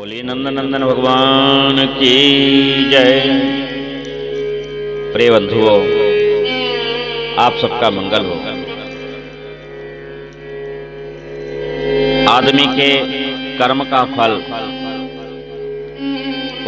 बोलिए नंदन भगवान की जय। प्रिय बंधुओं, आप सबका मंगल हो। आदमी के कर्म का फल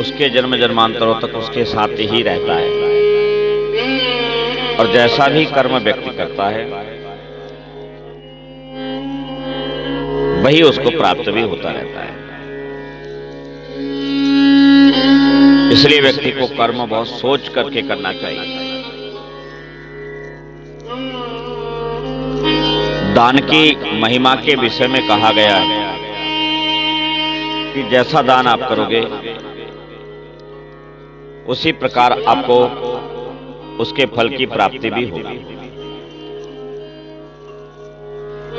उसके जन्म जन्मांतरों तक उसके साथ ही रहता है, और जैसा भी कर्म व्यक्ति करता है वही उसको प्राप्त भी होता रहता है। इसलिए व्यक्ति को कर्म बहुत सोच करके करना चाहिए। दान की महिमा के विषय में कहा गया है कि जैसा दान आप करोगे उसी प्रकार आपको उसके फल की प्राप्ति भी होगी।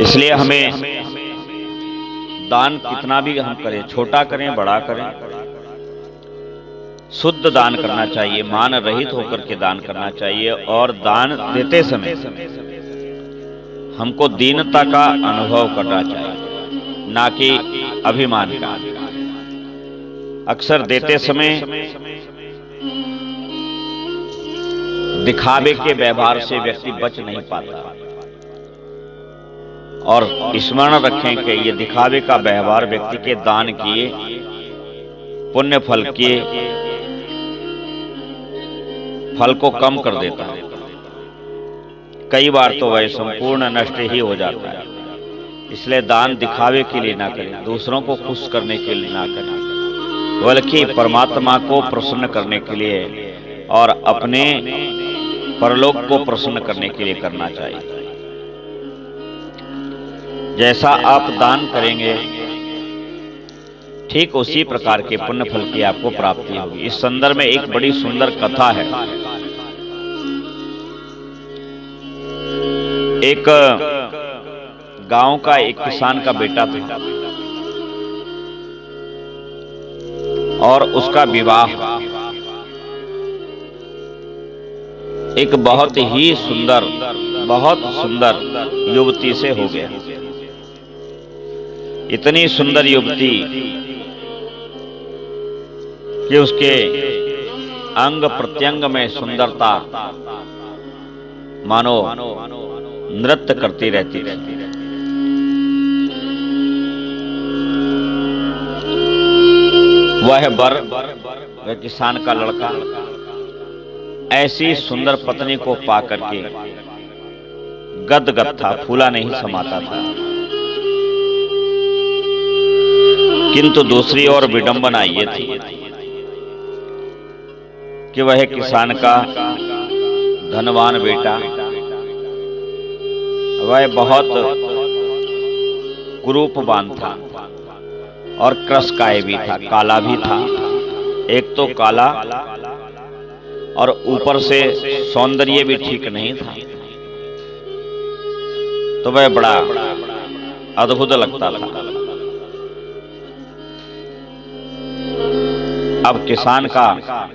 इसलिए हमें दान कितना भी हम करें, छोटा करें बड़ा करें, शुद्ध दान करना चाहिए, मान रहित होकर के दान करना चाहिए। और दान देते समय हमको दीनता का अनुभव करना चाहिए, ना कि अभिमान का। अक्सर देते समय दिखावे के व्यवहार से व्यक्ति बच नहीं पाता। और स्मरण रखें कि ये दिखावे का व्यवहार व्यक्ति के दान किए पुण्य फल के फल को कम कर देता है। कई बार तो वह संपूर्ण नष्ट ही हो जाता है। इसलिए दान दिखावे के लिए ना करें, दूसरों को खुश करने के लिए ना करें, बल्कि परमात्मा को प्रसन्न करने के लिए और अपने परलोक को प्रसन्न करने के लिए करना चाहिए। जैसा आप दान करेंगे ठीक उसी प्रकार के पुण्य फल की आपको प्राप्ति होगी। इस संदर्भ में एक बड़ी सुंदर कथा है। एक गांव का एक किसान का बेटा था और उसका विवाह एक बहुत सुंदर युवती से हो गया। इतनी सुंदर युवती कि उसके अंग प्रत्यंग में सुंदरता मानो नृत्य करती रहती थी। वह किसान का लड़का ऐसी सुंदर पत्नी को पाकर के गदगद था, फूला नहीं समाता था। किंतु दूसरी ओर विडंबना ये थी कि वह किसान का धनवान बेटा, वह बहुत कुरूपवान था और कृशकाय भी था, काला भी था। एक तो काला और ऊपर से सौंदर्य भी ठीक नहीं था, तो वह बड़ा अद्भुत लगता था। अब किसान का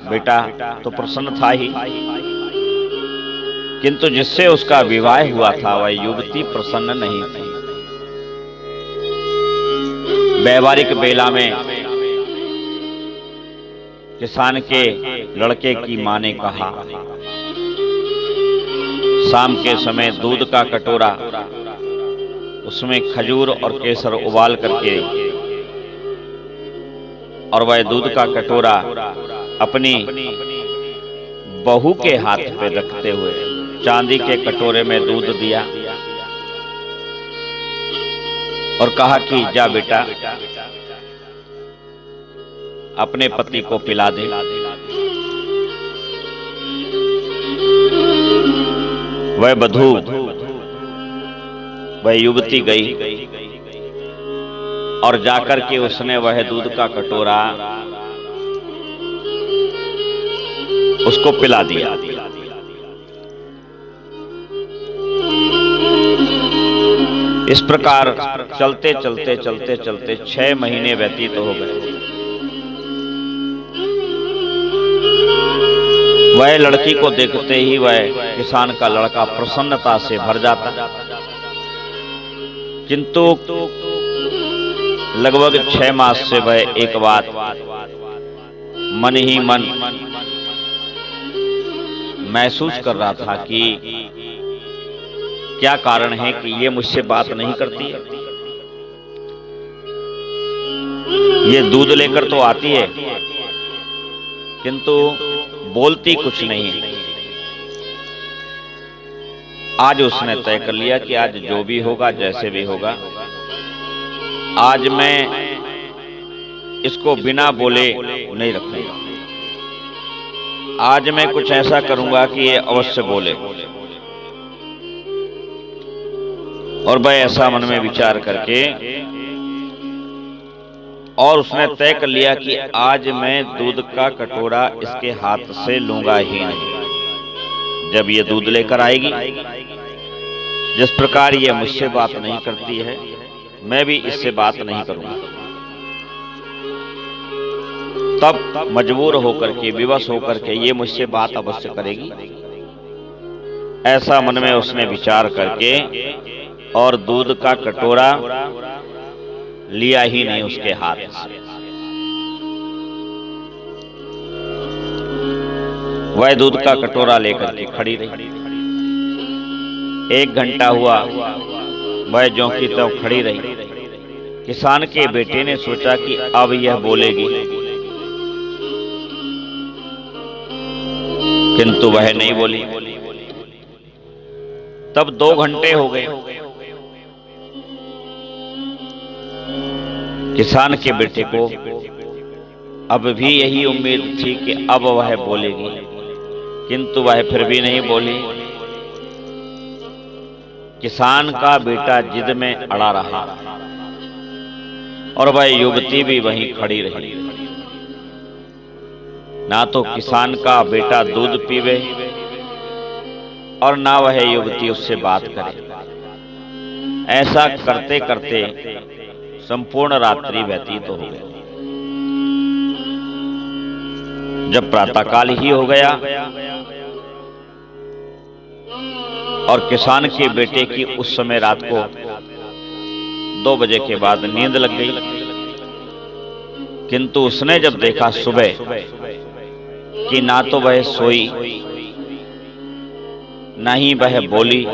बेटा तो प्रसन्न था ही, किंतु जिससे उसका विवाह हुआ था वह युवती प्रसन्न नहीं थी। वैवाहिक बेला में किसान के लड़के की मां ने कहा, शाम के समय दूध का कटोरा, उसमें खजूर और केसर उबाल करके और वह दूध का कटोरा अपनी बहू के हाथ पे रखते हुए चांदी के कटोरे में दूध दिया और कहा कि जा बेटा अपने पति को पिला दे। वह बधू, वह युवती गई और जाकर के उसने वह दूध का कटोरा उसको पिला दिया। इस प्रकार चलते चलते 6 महीने व्यतीत हो गए। वह लड़की को देखते ही वह किसान का लड़का प्रसन्नता से भर जाता, किंतु लगभग 6 मास से वह एक बात मन ही मन महसूस कर रहा था कि क्या कारण है कि ये मुझसे बात नहीं करती है। ये दूध लेकर तो आती है किंतु बोलती कुछ नहीं है। आज उसने तय कर लिया कि आज जो भी होगा, जैसे भी होगा, आज मैं इसको बिना बोले नहीं रखूंगा। आज मैं कुछ ऐसा करूंगा कि ये अवश्य बोले। और वह ऐसा मन में विचार करके और उसने तय कर लिया कि आज मैं दूध का कटोरा इसके हाथ से लूंगा ही नहीं। जब ये दूध लेकर आएगी, जिस प्रकार ये मुझसे बात नहीं करती है, मैं भी इससे बात नहीं करूंगा। तब मजबूर होकर के, विवश होकर के ये मुझसे बात अवश्य करेगी। ऐसा मन में उसने विचार करके और दूध का कटोरा लिया ही नहीं उसके हाथ से। वह दूध का कटोरा लेकर के खड़ी रही। 1 घंटा हुआ, वह ज्यों की त्यों खड़ी रही। किसान के बेटे ने सोचा कि अब यह बोलेगी, किंतु वह नहीं बोली। तब 2 घंटे हो गए। किसान के बेटे को अब भी यही उम्मीद थी कि अब वह बोलेगी, किंतु वह फिर भी नहीं बोली। किसान का बेटा जिद में अड़ा रहा और वह युवती भी वहीं खड़ी रही। ना तो किसान का बेटा दूध पीवे और ना वह युवती उससे बात करे। ऐसा करते करते संपूर्ण रात्रि व्यतीत हो गई। जब प्रातःकाल ही हो गया और किसान के बेटे की उस समय रात को 2 बजे के बाद नींद लग गई, किंतु उसने जब देखा सुबह कि ना तो वह सोई, ना ही वह बोली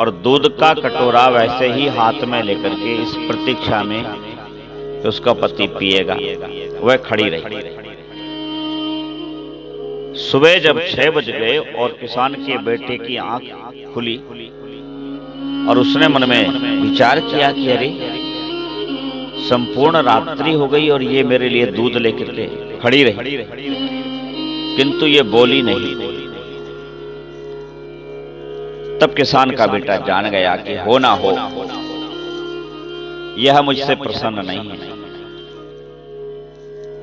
और दूध का कटोरा वैसे ही हाथ में लेकर के इस प्रतीक्षा में कि उसका पति पिएगा, वह खड़ी रही। सुबह जब 6 बज गए और किसान के बेटे की आंख खुली और उसने मन में विचार किया कि अरे, संपूर्ण रात्रि हो गई और ये मेरे लिए दूध लेकर के खड़ी रही, किंतु ये बोली नहीं। तब किसान का बेटा जान गया कि हो ना हो यह मुझसे प्रसन्न नहीं है।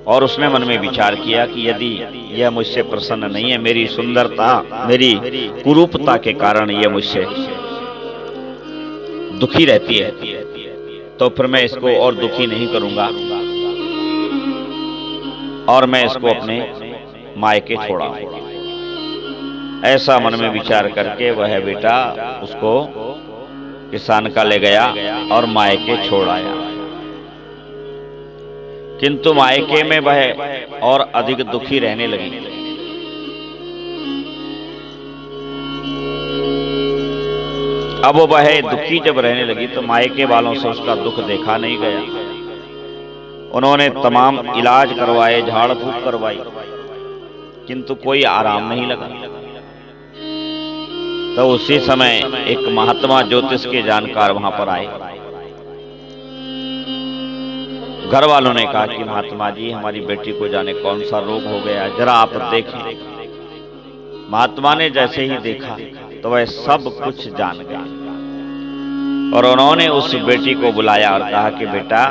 और उसने मन में विचार किया कि यदि यह मुझसे प्रसन्न नहीं है, मेरी सुंदरता, मेरी कुरूपता के कारण यह मुझसे दुखी रहती है, तो फिर मैं इसको और दुखी नहीं करूंगा और मैं इसको अपने मायके छोड़ा। ऐसा मन में विचार करके वह बेटा उसको किसान का ले गया और मायके छोड़ आया। किंतु मायके में वह और अधिक दुखी रहने लगी। अब वह दुखी जब रहने लगी तो मायके वालों से उसका दुख देखा नहीं गया। उन्होंने तमाम इलाज करवाए, झाड़ फूक करवाई, किंतु कोई आराम नहीं लगा। तो उसी समय एक महात्मा ज्योतिष के जानकार वहां पर आए। घर वालों ने कहा कि महात्मा जी, हमारी बेटी को जाने कौन सा रोग हो गया, जरा आप देखें। महात्मा ने जैसे ही देखा तो वह सब कुछ जान गए और उन्होंने उस बेटी को बुलाया और कहा कि बेटा,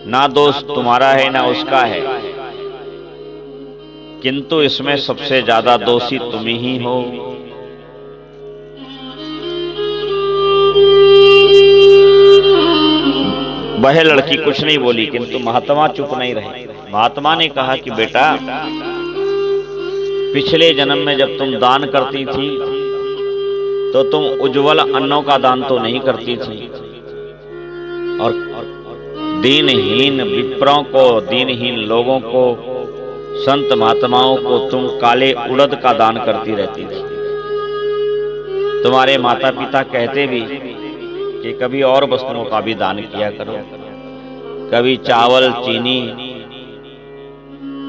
ना दोष तुम्हारा है ना उसका है, किंतु इसमें सबसे ज्यादा दोषी तुम ही हो। वह लड़की कुछ नहीं बोली, किंतु महात्मा चुप नहीं रहे। महात्मा ने कहा कि बेटा, पिछले जन्म में जब तुम दान करती थी तो तुम उज्जवल अन्नों का दान तो नहीं करती थी, और दीनहीन विप्रों को, दीनहीन लोगों को, संत महात्माओं को तुम काले उड़द का दान करती रहती थी। तुम्हारे माता पिता कहते भी कि कभी और वस्तुओं का भी दान किया करो, कभी चावल चीनी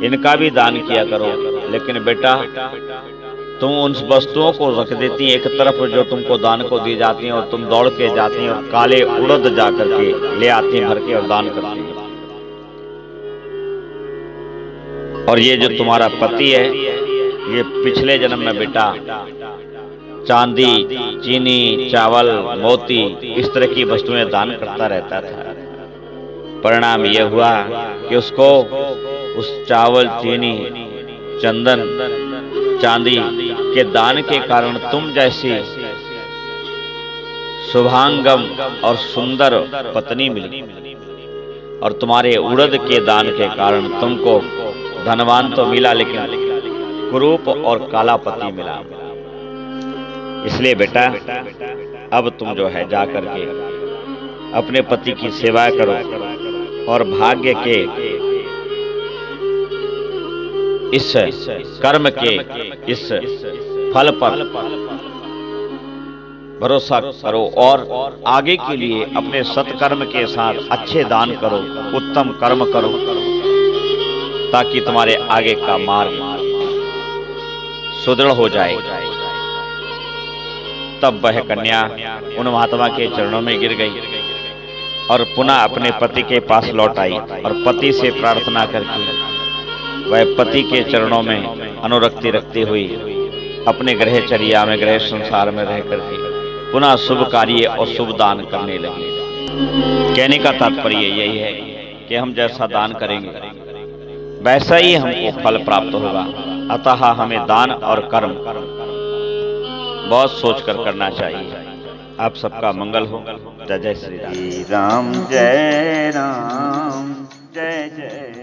इनका भी दान किया करो, लेकिन बेटा तुम उन वस्तुओं को रख देती एक तरफ जो तुमको दान को दी जाती हैं, और तुम दौड़ के जाती हैं और काले उड़द जा करके ले आती हैं भर के और दान करती हैं। और ये जो तुम्हारा पति है, ये पिछले जन्म में बेटा चांदी, चीनी, चावल, मोती इस तरह की वस्तुएं दान करता रहता था। परिणाम यह हुआ कि उसको उस चावल, चीनी, चंदन, चांदी के दान के कारण तुम जैसी शुभांगम और सुंदर पत्नी मिली, और तुम्हारे उड़द के दान के कारण तुमको धनवान तो मिला, लेकिन कुरूप और काला पति मिला। इसलिए बेटा अब तुम जो है जा करके अपने पति की सेवा करो, और भाग्य के इस कर्म के इस फल पर भरोसा करो, और आगे के लिए अपने सत्कर्म के साथ अच्छे दान करो, उत्तम कर्म करो, ताकि तुम्हारे आगे का मार्ग सुदृढ़ हो जाए। तब वह कन्या उन महात्मा के चरणों में गिर गई और पुनः अपने पति के पास लौट आई, और पति से प्रार्थना करके वह पति के चरणों में अनुरक्ति रखती हुई अपने गृहचर्या में, गृह संसार में रह करके पुनः शुभ कार्य और शुभ दान करने लगी। कहने का तात्पर्य यही है कि हम जैसा दान करेंगे वैसा ही हमको फल प्राप्त होगा। अतः हमें दान और कर्म बहुत सोचकर करना चाहिए। आप सबका मंगल हो। जय जय श्री राम। राम जय राम, जय जय